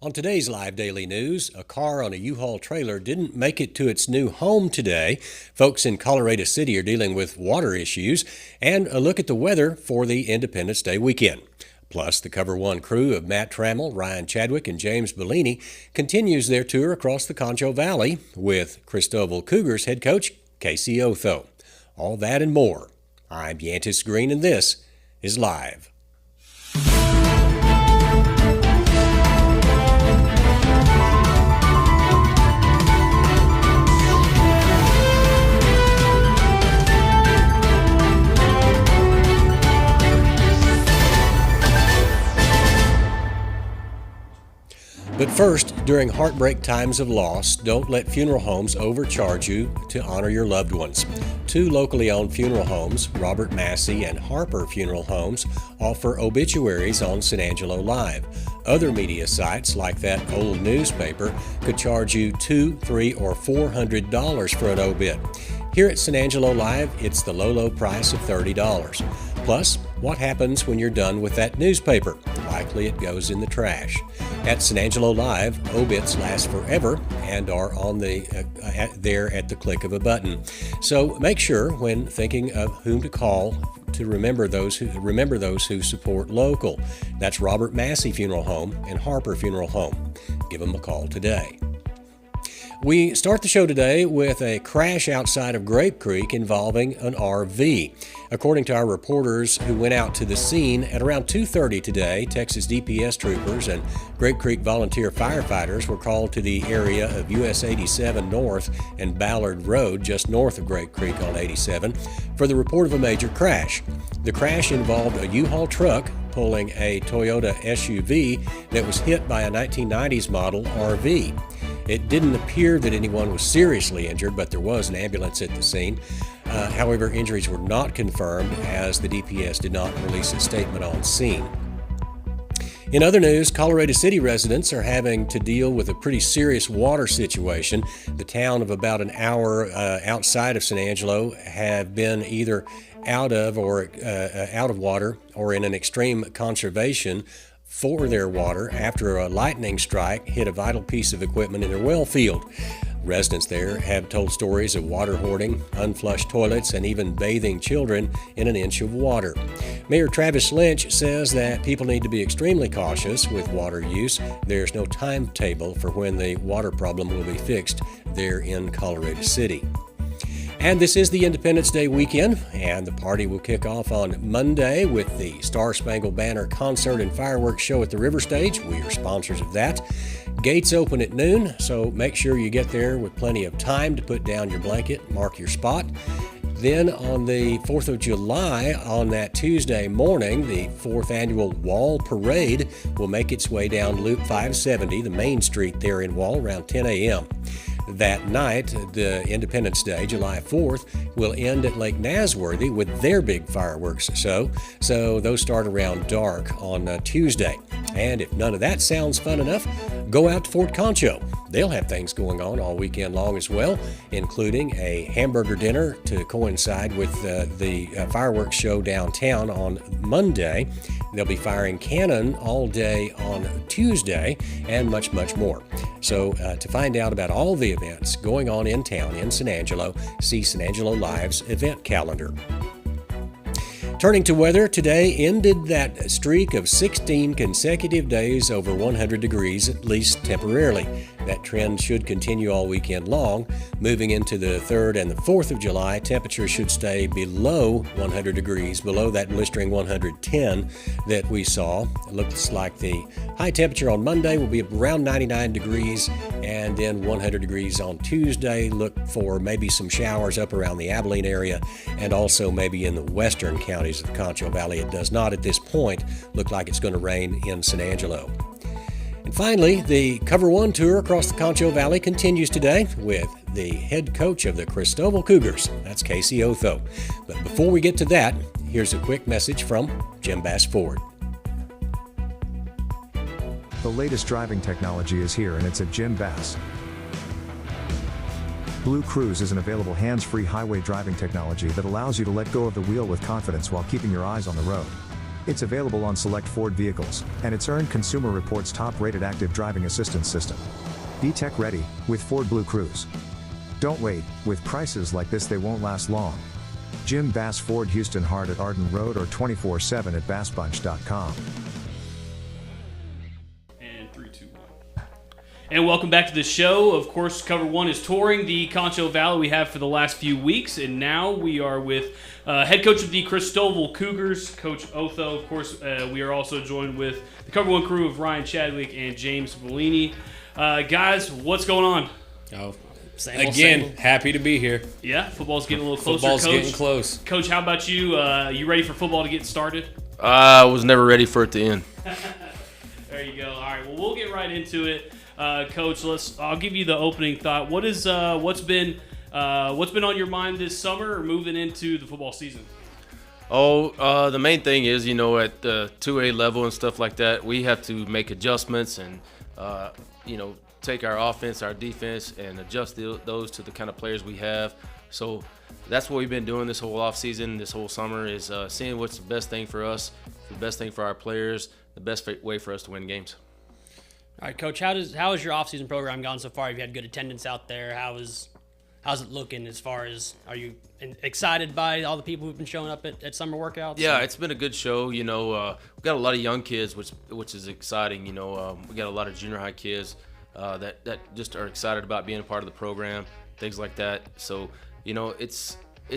On today's Live Daily News, a car on a U-Haul trailer didn't make it to its new home today. Folks in Colorado City are dealing with water issues, and a look at the weather for the Independence Day weekend. Plus, the Cover1 crew of Matt Trammell, Ryan Chadwick, and James Bouligny continues their tour across the Concho Valley with Christoval Cougars head coach Casey Otho. All that and more. I'm Yantis Green, and this is Live. But first, during heartbreak times of loss, don't let funeral homes overcharge you to honor your loved ones. Two locally owned funeral homes, Robert Massey and Harper Funeral Homes, offer obituaries on San Angelo Live. Other media sites, like that old newspaper, could charge you $200, $300, or $400 for an obit. Here at San Angelo Live, it's the low price of $30. Plus, what happens when you're done with that newspaper? Likely it goes in the trash. At San Angelo Live, obits last forever and are on there at the click of a button. So make sure, when thinking of whom to call, to remember those who support local. That's Robert Massey Funeral Home and Harper Funeral Home. Give them a call today. We start the show today with a crash outside of Grape Creek involving an RV. According to our reporters who went out to the scene at around 2:30 today, Texas DPS troopers and Grape Creek volunteer firefighters were called to the area of US 87 North and Ballard Road, just north of Grape Creek on 87, for the report of a major crash. The crash involved a U-Haul truck pulling a Toyota SUV that was hit by a 1990s model RV. It didn't appear that anyone was seriously injured, but there was an ambulance at the scene. However, injuries were not confirmed, as the DPS did not release a statement on scene. In other news, Colorado City residents are having to deal with a pretty serious water situation. The town of about an hour outside of San Angelo have been either out of water or in an extreme conservation for their water after a lightning strike hit a vital piece of equipment in their well field. Residents there have told stories of water hoarding, unflushed toilets, and even bathing children in an inch of water. Mayor Travis Lynch says that people need to be extremely cautious with water use. There's no timetable for when the water problem will be fixed there in Colorado City. And this is the Independence Day weekend, and the party will kick off on Monday with the Star Spangled Banner concert and fireworks show at the River Stage. We are sponsors of that. Gates open at noon, so make sure you get there with plenty of time to put down your blanket, mark your spot. Then on the 4th of July, on that Tuesday morning, the 4th annual Wall Parade will make its way down Loop 570, the main street there in Wall, around 10 a.m. That night, the Independence Day, July 4th, will end at Lake Nasworthy with their big fireworks show. So those start around dark on Tuesday. And if none of that sounds fun enough, go out to Fort Concho. They'll have things going on all weekend long as well, including a hamburger dinner to coincide with the fireworks show downtown on Monday. They'll be firing cannon all day on Tuesday, and much, much more. So to find out about all the events going on in town in San Angelo, see San Angelo Live's event calendar. Turning to weather, today ended that streak of 16 consecutive days over 100 degrees, at least temporarily. That trend should continue all weekend long. Moving into the 3rd and the 4th of July, temperatures should stay below 100 degrees, below that blistering 110 that we saw. It looks like the high temperature on Monday will be around 99 degrees, and then 100 degrees on Tuesday. Look for maybe some showers up around the Abilene area, and also maybe in the western counties of the Concho Valley. It does not at this point look like it's going to rain in San Angelo. And finally, the Cover1 tour across the Concho Valley continues today with the head coach of the Christoval Cougars. That's Casey Otho. But before we get to that, here's a quick message from Jim Bass Ford. The latest driving technology is here, and it's at Jim Bass. Blue Cruise is an available hands-free highway driving technology that allows you to let go of the wheel with confidence while keeping your eyes on the road. It's available on select Ford vehicles, and it's earned Consumer Reports top-rated active driving assistance system. Be tech ready with Ford Blue Cruise. Don't wait, with prices like this they won't last long. Jim Bass Ford Houston Hart at Arden Road or 24/7 at bassbunch.com. And 3, 2, 1. And welcome back to the show. Of course, Cover1 is touring the Concho Valley we have for the last few weeks, and now we are with head coach of the Christoval Cougars, Coach Otho. Of course, we are also joined with the Cover1 crew of Ryan Chadwick and James Bouligny. Guys, what's going on? Oh, Same again, old. happy to be here. Yeah, football's getting a little closer. Football's Coach. getting close. Coach, how about you? You ready for football to get started? I was never ready for it to end. There you go. All right, well, we'll get right into it. Coach, I'll give you the opening thought. What's been on your mind this summer or moving into the football season? The main thing is, at the 2A level and stuff like that, we have to make adjustments and, take our offense, our defense, and adjust those to the kind of players we have. So that's what we've been doing this whole offseason, this whole summer, is seeing what's the best thing for us, the best thing for our players, the best way for us to win games. All right, Coach, how has your offseason program gone so far? Have you had good attendance out there? How's it looking as far as, are you excited by all the people who've been showing up at summer workouts? Yeah, it's been a good show. We've got a lot of young kids, which is exciting. We got a lot of junior high kids that just are excited about being a part of the program, things like that. So, it's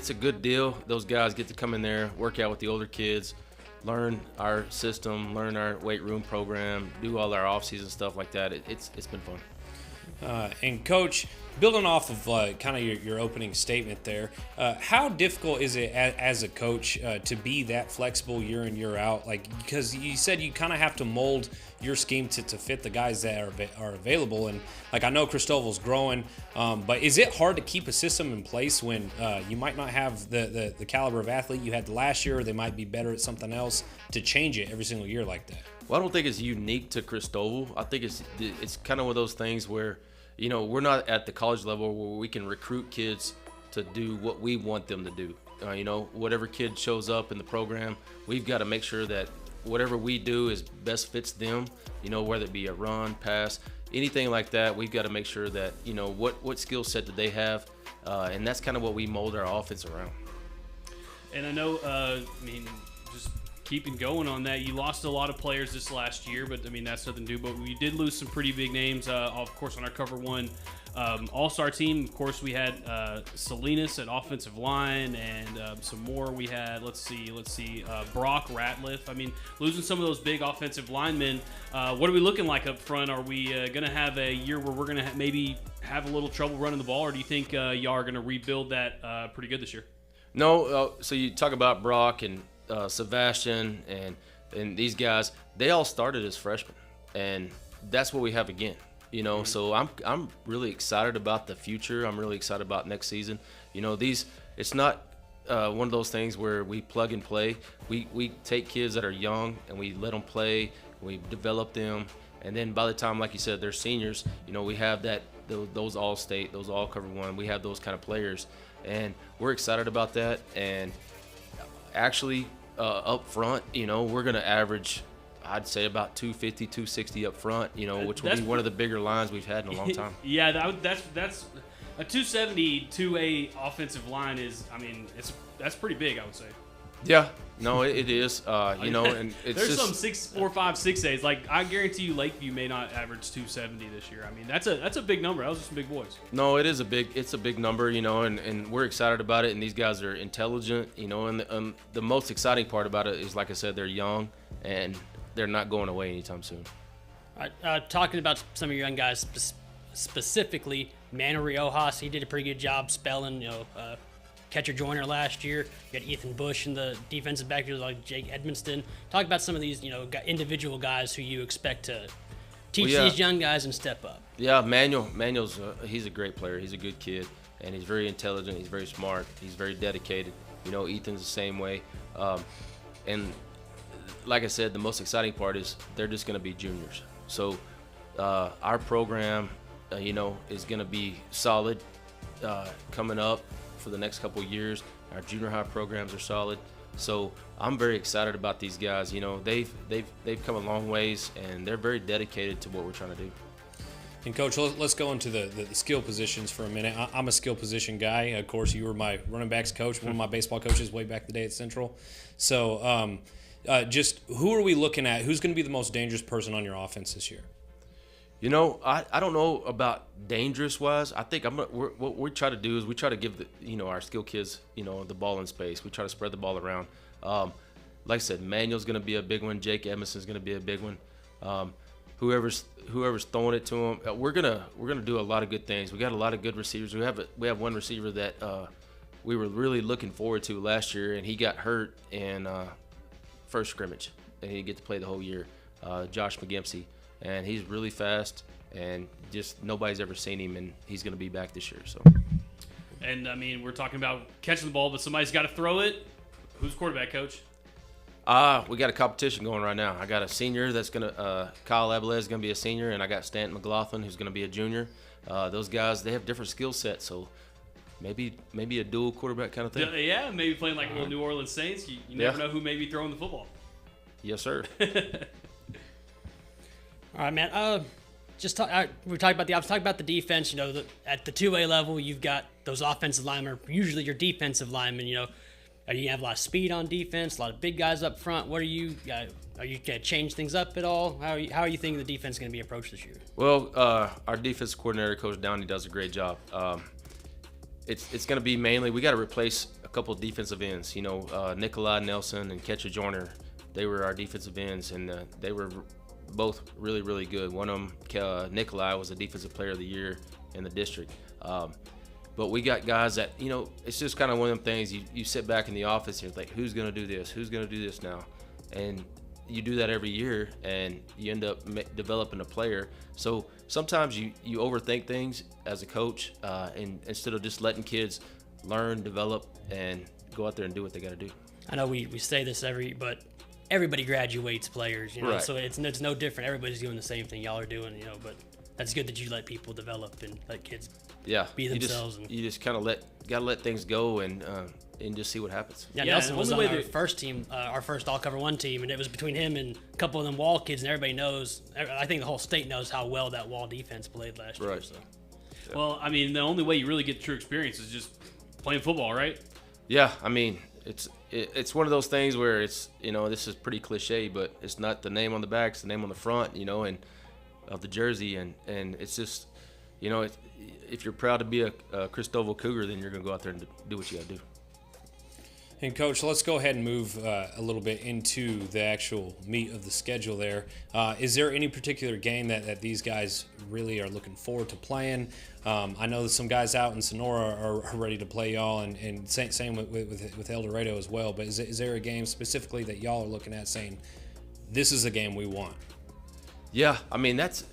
a good deal. Those guys get to come in there, work out with the older kids, learn our system, learn our weight room program, do all our off-season stuff like that. It's been fun. And Coach, building off of kind of your opening statement there, how difficult is it as a coach to be that flexible year in, year out? Because you said you kind of have to mold your scheme to fit the guys that are available. And I know Christoval's growing, but is it hard to keep a system in place when you might not have the caliber of athlete you had last year, or they might be better at something else, to change it every single year like that? Well, I don't think it's unique to Christoval. I think it's kind of one of those things where, we're not at the college level where we can recruit kids to do what we want them to do. Whatever kid shows up in the program, we've got to make sure that whatever we do is best fits them, whether it be a run, pass, anything like that. We've got to make sure that, what skill set do they have, and that's kind of what we mold our offense around. And I know, just keeping going on that, you lost a lot of players this last year, but that's nothing new. But we did lose some pretty big names, of course, on our Cover1 All-Star team. Of course, we had Salinas at offensive line, and some more. We had let's see, Brock Ratliff. Losing some of those big offensive linemen. What are we looking like up front? Are we going to have a year where we're going to maybe have a little trouble running the ball, or do you think y'all are going to rebuild that pretty good this year? No, so you talk about Brock and Sebastian and these guys, they all started as freshmen, and that's what we have again. So I'm really excited about the future. I'm really excited about next season. It's not one of those things where we plug and play. We take kids that are young and we let them play, we develop them, and then by the time, like you said, they're seniors, we have those all-state, those all Cover1, we have those kind of players, and we're excited about that. And actually, up front, we're going to average, I'd say, about 250, 260 up front, which will be one of the bigger lines we've had in a long time. Yeah, that's a 270 2A offensive line is, that's pretty big, I would say. Yeah, no, it is. And it's there's just some 6'4", 5', 6'8". I guarantee you, Lakeview may not average 270 this year. That's a big number. Those are some big boys. No, it's a big number, and we're excited about it. And these guys are intelligent, and the most exciting part about it is, like I said, they're young and they're not going away anytime soon. All right, talking about some of your young guys specifically, Manu Riojas, he did a pretty good job spelling, catcher joiner last year. You got Ethan Bush in the defensive backfield, like Jake Edmonston. Talk about some of these, individual guys who you expect to teach these young guys and step up. Yeah, Manuel's he's a great player. He's a good kid, and he's very intelligent. He's very smart. He's very dedicated. Ethan's the same way. And like I said, the most exciting part is they're just going to be juniors. So our program, is going to be solid coming up. for the next couple of years. Our junior high programs are solid. So I'm very excited about these guys. You know, they've come a long ways, and they're very dedicated to what we're trying to do. And Coach, let's go into the skill positions for a minute. I'm a skill position guy. Of course, you were my running backs coach, one of my baseball coaches way back the day at Central. So just who are we looking at? Who's going to be the most dangerous person on your offense this year? You know, I don't know about dangerous-wise. I think what we try to do is we try to give our skill kids, the ball in space. We try to spread the ball around. Like I said, Manuel's going to be a big one. Jake Edmondson's going to be a big one. Whoever's throwing it to him, we're gonna do a lot of good things. We got a lot of good receivers. We have one receiver that we were really looking forward to last year, and he got hurt in first scrimmage, and he didn't get to play the whole year. Josh McGimpsey, and he's really fast, and just nobody's ever seen him, and he's gonna be back this year. So. And I mean, we're talking about catching the ball, but somebody's got to throw it. Who's quarterback, Coach? We got a competition going right now. I got a senior that's gonna Kyle Abilez is gonna be a senior, and I got Stanton McLaughlin who's gonna be a junior. Those guys, they have different skill sets, so maybe a dual quarterback kind of thing. Yeah, maybe playing like a little New Orleans Saints. You never know who may be throwing the football. Yes, sir. All right, man. We talked about I was talking about the defense. At the 2A level, you've got those offensive linemen, usually your defensive linemen. You have a lot of speed on defense, a lot of big guys up front. Are you going to change things up at all? How are you thinking the defense is going to be approached this year? Well, our defensive coordinator, Coach Downey, does a great job. It's going to be mainly, we got to replace a couple of defensive ends. Nikolai Nelson and Ketcha Joyner, they were our defensive ends, and they were both really, really good. One of them, Nikolai, was the defensive player of the year in the district. But we got guys that, it's just kind of one of them things. You sit back in the office and you're like, who's going to do this? Who's going to do this now? And you do that every year, and you end up developing a player. So sometimes you overthink things as a coach, and instead of just letting kids learn, develop, and go out there and do what they got to do. I know we say this but everybody graduates players, Right. So it's no different. Everybody's doing the same thing y'all are doing, but that's good that you let people develop and let kids be themselves. You just kind of gotta let things go and just see what happens. Yeah, Nelson was on our first team, our first all Cover1 team, and it was between him and a couple of them Wall kids, and everybody knows. I think the whole state knows how well that Wall defense played last year. So. Yeah. Well, I mean, the only way you really get true experience is just playing football, right? Yeah, I mean, it's one of those things where it's this is pretty cliche, but it's not the name on the back, it's the name on the front, and of the jersey, and it's just if you're proud to be a Christoval Cougar, then you're gonna go out there and do what you gotta do. And Coach, let's go ahead and move a little bit into the actual meat of the schedule there. Is there any particular game that these guys really are looking forward to playing? I know that some guys out in Sonora are ready to play y'all, and same with El Dorado as well. But is there a game specifically that y'all are looking at saying, this is a game we want? Yeah, I mean, that's,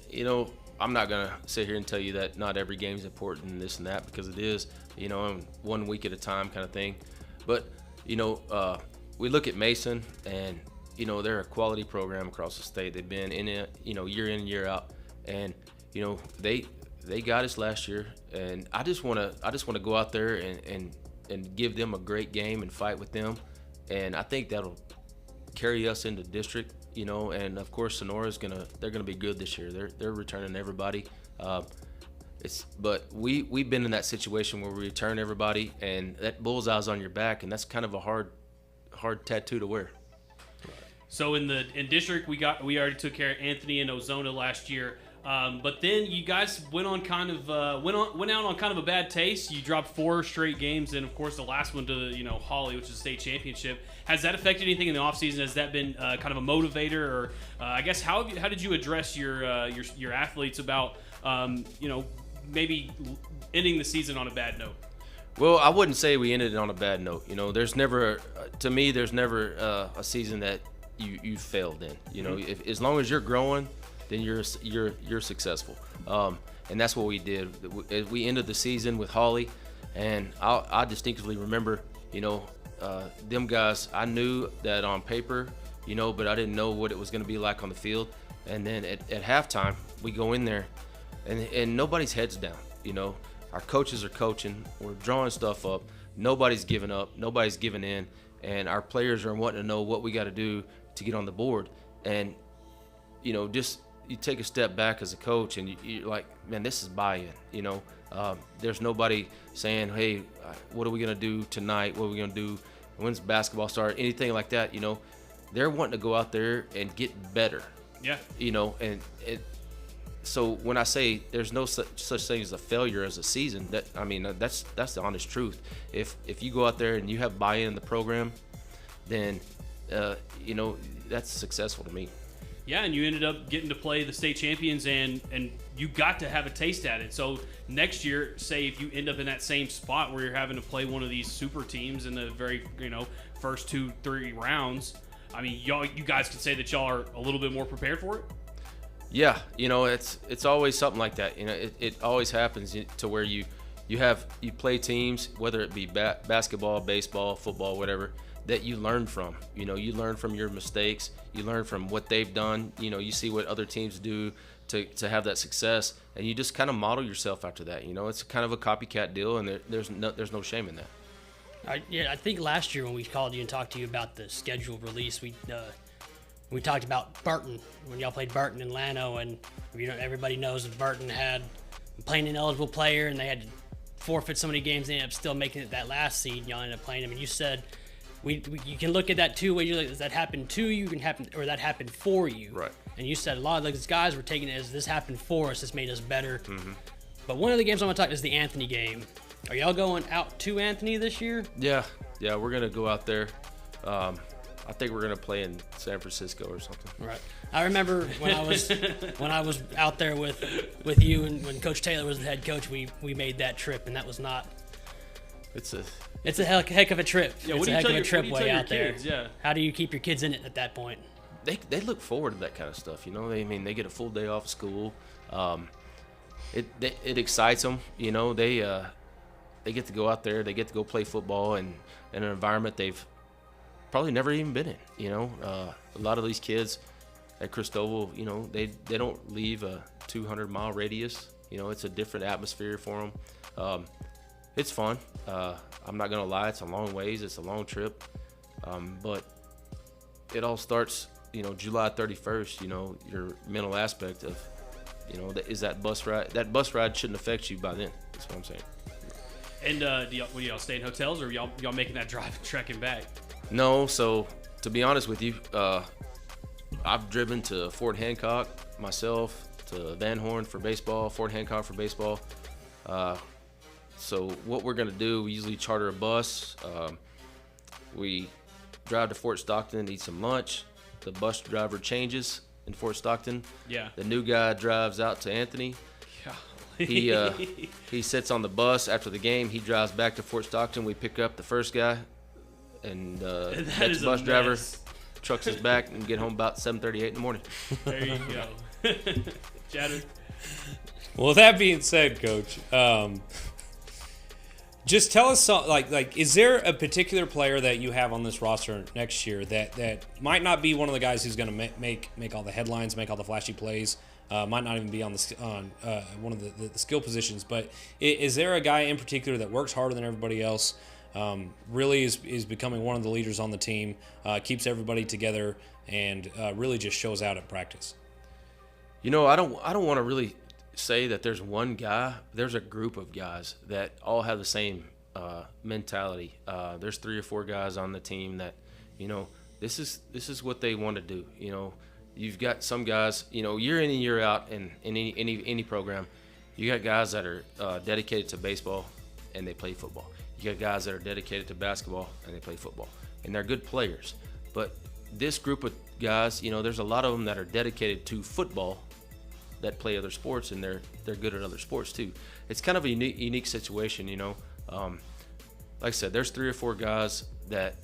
I'm not going to sit here and tell you that not every game is important and this and that, because it is, 1 week at a time kind of thing. But, we look at Mason, and, they're a quality program across the state. They've been in it, year in, year out. And, they got us last year. And I just want to go out there and give them a great game and fight with them. And I think that'll carry us into district. And of course Sonora's they're gonna be good this year. They're returning everybody. But we've been in that situation where we return everybody, and that bullseye's on your back, and that's kind of a hard tattoo to wear. So in district, we already took care of Anthony and Ozona last year. But then you guys went out on kind of a bad taste. You dropped 4 straight games, and of course the last one to Holly, which is a state championship. Has that affected anything in the offseason? Has that been kind of a motivator, or I guess how did you address your athletes about maybe ending the season on a bad note? Well, I wouldn't say we ended it on a bad note. There's never a season that you failed in. If, as long as you're growing, then you're successful, and that's what we did. We ended the season with Holly, and I distinctly remember, them guys. I knew that on paper, but I didn't know what it was going to be like on the field. And then at halftime, we go in there, and nobody's heads down. Our coaches are coaching. We're drawing stuff up. nobody's giving up, nobody's giving in, and our players are wanting to know what we got to do to get on the board. And just you take a step back as a coach, and you're like, man, this is buy-in. There's nobody saying, hey, what are we gonna do tonight? What are we gonna do? When's basketball start? Anything like that? They're wanting to go out there and get better. Yeah. So when I say there's no such thing as a failure as a season, that's the honest truth. If you go out there and you have buy-in in the program, then that's successful to me. Yeah, and you ended up getting to play the state champions, and you got to have a taste at it. So next year, say if you end up in that same spot where you're having to play one of these super teams in the very first 2-3 rounds, I mean, you guys could say that y'all are a little bit more prepared for it. Yeah, it's always something like that. It always happens to where you play teams, whether it be basketball, baseball, football, whatever, that you learn from. You learn from your mistakes. You learn from what they've done. You see what other teams do to have that success, and you just kind of model yourself after that. It's kind of a copycat deal, and there's no shame in that. I think last year when we called you and talked to you about the schedule release, we talked about Barton when y'all played Barton in Llano, and everybody knows that Barton had playing an eligible player, and they had to forfeit so many games. They ended up still making it that last seed, and y'all ended up playing them. And you said you can look at that two ways. You're like, does that happen to you? Or that happened for you? Right. And you said a lot of these guys were taking it as this happened for us. This made us better. Mm-hmm. But one of the games I want to talk is the Anthony game. Are y'all going out to Anthony this year? Yeah, we're gonna go out there. I think we're gonna play in San Francisco or something. Right. I remember when I was out there with you, and when Coach Taylor was the head coach, we made that trip, and that was not. It's a heck of a trip. Yeah, it's a heck of a trip way out there. Kids? Yeah. How do you keep your kids in it at that point? They look forward to that kind of stuff. They get a full day off of school. It excites them. They get to go out there. They get to go play football in an environment they've probably never even been in. A lot of these kids at Christoval, they don't leave a 200-mile radius. It's a different atmosphere for them. It's fun. I'm not gonna lie, it's a long ways. It's a long trip, but it all starts, July 31st. Your mental aspect of, is that bus ride. That bus ride shouldn't affect you by then. That's what I'm saying. And do y'all stay in hotels, or y'all making that drive and trekking back? No, so to be honest with you, I've driven to Fort Hancock myself, to Van Horn for baseball, Fort Hancock for baseball. So what we're gonna do, we usually charter a bus. We drive to Fort Stockton, eat some lunch. The bus driver changes in Fort Stockton. Yeah. The new guy drives out to Anthony. He sits on the bus after the game. He drives back to Fort Stockton. We pick up the first guy, and next bus driver trucks us back and get home about 7:38 in the morning. There you go. Chadwick. Well, that being said, Coach, just tell us, like, is there a particular player that you have on this roster next year that might not be one of the guys who's going to make all the headlines, make all the flashy plays, might not even be on one of the skill positions, but is there a guy in particular that works harder than everybody else, really is becoming one of the leaders on the team, keeps everybody together, and really just shows out at practice? I don't want to really say that there's one guy. There's a group of guys that all have the same mentality. There's 3 or 4 guys on the team that, this is what they want to do. You've got some guys, year in and year out in any program, you got guys that are dedicated to baseball and they play football. You got guys that are dedicated to basketball and they play football, and they're good players. But this group of guys, there's a lot of them that are dedicated to football that play other sports, and they're good at other sports too. It's kind of a unique situation, Like I said, there's 3 or 4 guys that,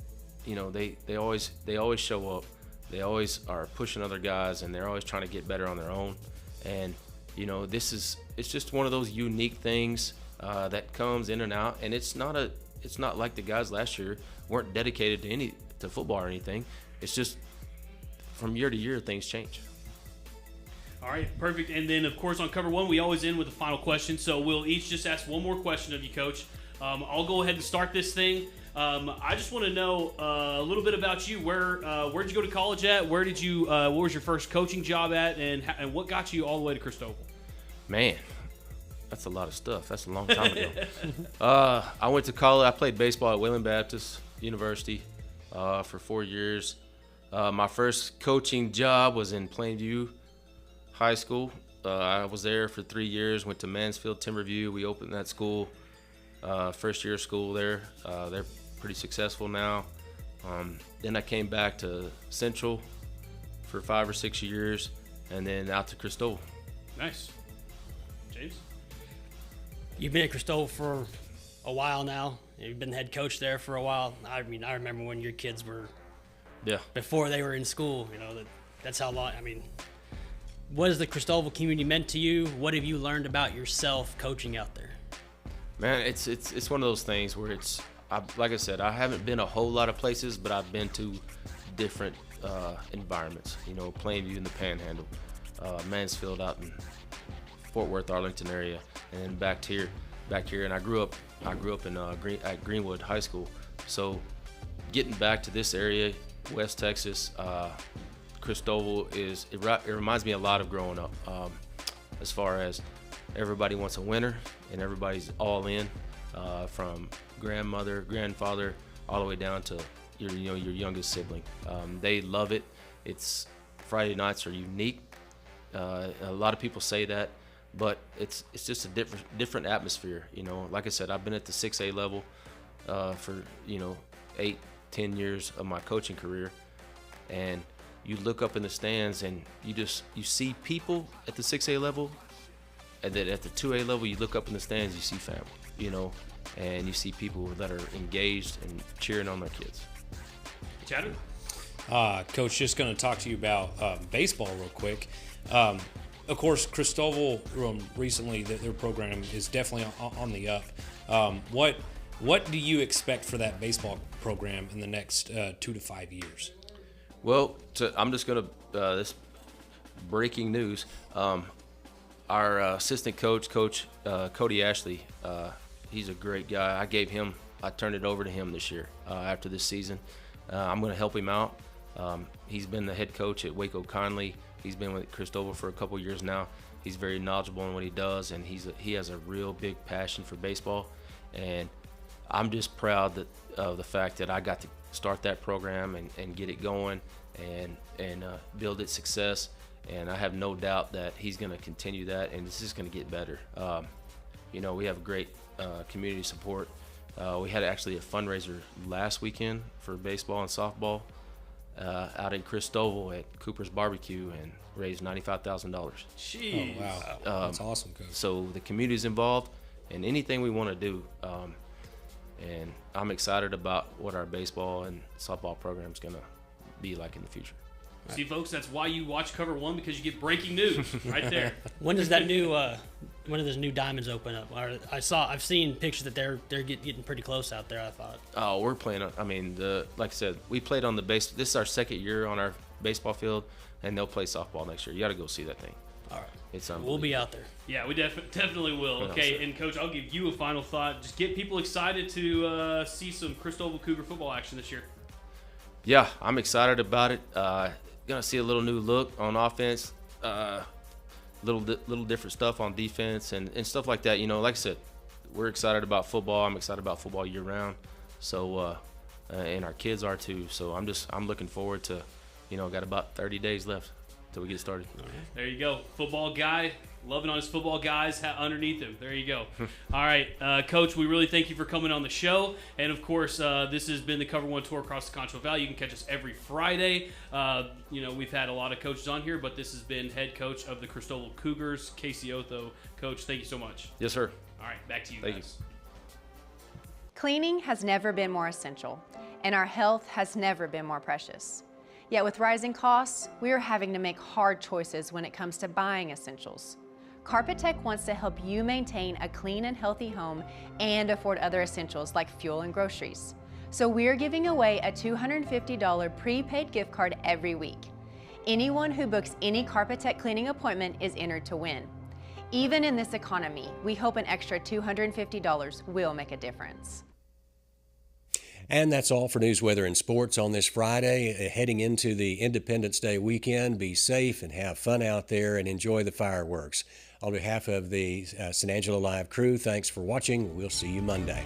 they always show up. They always are pushing other guys, and they're always trying to get better on their own. And it's just one of those unique things that comes in and out. And it's not like the guys last year weren't dedicated to football or anything. It's just from year to year things change. All right, perfect. And then, of course, on Cover 1, we always end with a final question. So we'll each just ask one more question of you, Coach. I'll go ahead and start this thing. I just want to know a little bit about you. Where'd you go to college at? Where did you? What was your first coaching job at? And what got you all the way to Christoval? Man, that's a lot of stuff. That's a long time ago. I went to college. I played baseball at Wayland Baptist University for 4 years. My first coaching job was in Plainview High School. I was there for 3 years. Went to Mansfield Timberview. We opened that school. First year of school there. They're pretty successful now. Then I came back to Central for 5 or 6 years, and then out to Christoval. Nice. James? You've been at Christoval for a while now. You've been the head coach there for a while. I mean, I remember when your kids were, before they were in school. You know, that's how long. I mean, what has the Christoval community meant to you? What have you learned about yourself coaching out there? Man, it's one of those things where like I said, I haven't been a whole lot of places, but I've been to different environments. You know, Plainview in the Panhandle, Mansfield out in Fort Worth, Arlington area, and then back here. And I grew up in at Greenwood High School. So getting back to this area, West Texas, Christoval it reminds me a lot of growing up. As far as everybody wants a winner and everybody's all in, from grandmother, grandfather, all the way down to your youngest sibling. They love it. It's Friday nights are unique. A lot of people say that, but it's just a different atmosphere. You know, like I said, I've been at the 6A level for 8-10 years of my coaching career, and you look up in the stands and you see people at the 6A level, and then at the 2A level you look up in the stands, you see family, you know, and you see people that are engaged and cheering on their kids. Chadwick? Coach, just going to talk to you about baseball real quick. Of course, Christoval recently, their program is definitely on the up. What do you expect for that baseball program in the next 2 to 5 years? Well, I'm just going to this breaking news. Our assistant coach, Cody Ashley, he's a great guy. I turned it over to him this year after this season. I'm going to help him out. He's been the head coach at Waco Conley. He's been with Christoval for a couple years now. He's very knowledgeable in what he does, and he has a real big passion for baseball. And I'm just proud of the fact that I got to start that program and get it going and build its success. And I have no doubt that he's going to continue that, and it's just going to get better. We have great community support. We had actually a fundraiser last weekend for baseball and softball out in Christoval at Cooper's Barbecue and raised $95,000. Jeez. Oh, wow. That's awesome, Coach. So the community's involved in anything we want to do. And I'm excited about what our baseball and softball program is going to be like in the future. See, folks, that's why you watch Cover1, because you get breaking news right there. When does that new when do those new diamonds open up? I've seen pictures that they're getting pretty close out there, I thought. Oh, we're playing on, like I said, we played on the base. This is our second year on our baseball field, and they'll play softball next year. You got to go see that thing. All right. It's We'll be out there. Yeah, we definitely will. Okay, and Coach, I'll give you a final thought. Just get people excited to see some Christoval Cougar football action this year. Yeah, I'm excited about it. Gonna see a little new look on offense, little different stuff on defense and stuff like that. You know, like I said, we're excited about football. I'm excited about football year round. So, and our kids are too. So I'm looking forward to, got about 30 days left till we get started. There you go, football guy. Loving on his football guys underneath him. There you go. All right, Coach, we really thank you for coming on the show. And, of course, this has been the Cover1 Tour across the Concho Valley. You can catch us every Friday. We've had a lot of coaches on here, but this has been head coach of the Christoval Cougars, Casey Otho. Coach, thank you so much. Yes, sir. All right, back to you Thank guys. you. Cleaning has never been more essential, and our health has never been more precious. Yet with rising costs, we are having to make hard choices when it comes to buying essentials. Carpet Tech wants to help you maintain a clean and healthy home and afford other essentials like fuel and groceries. So we're giving away a $250 prepaid gift card every week. Anyone who books any Carpet Tech cleaning appointment is entered to win. Even in this economy, we hope an extra $250 will make a difference. And that's all for news, weather, and sports on this Friday. Heading into the Independence Day weekend, be safe and have fun out there and enjoy the fireworks. On behalf of the San Angelo Live crew, thanks for watching. We'll see you Monday.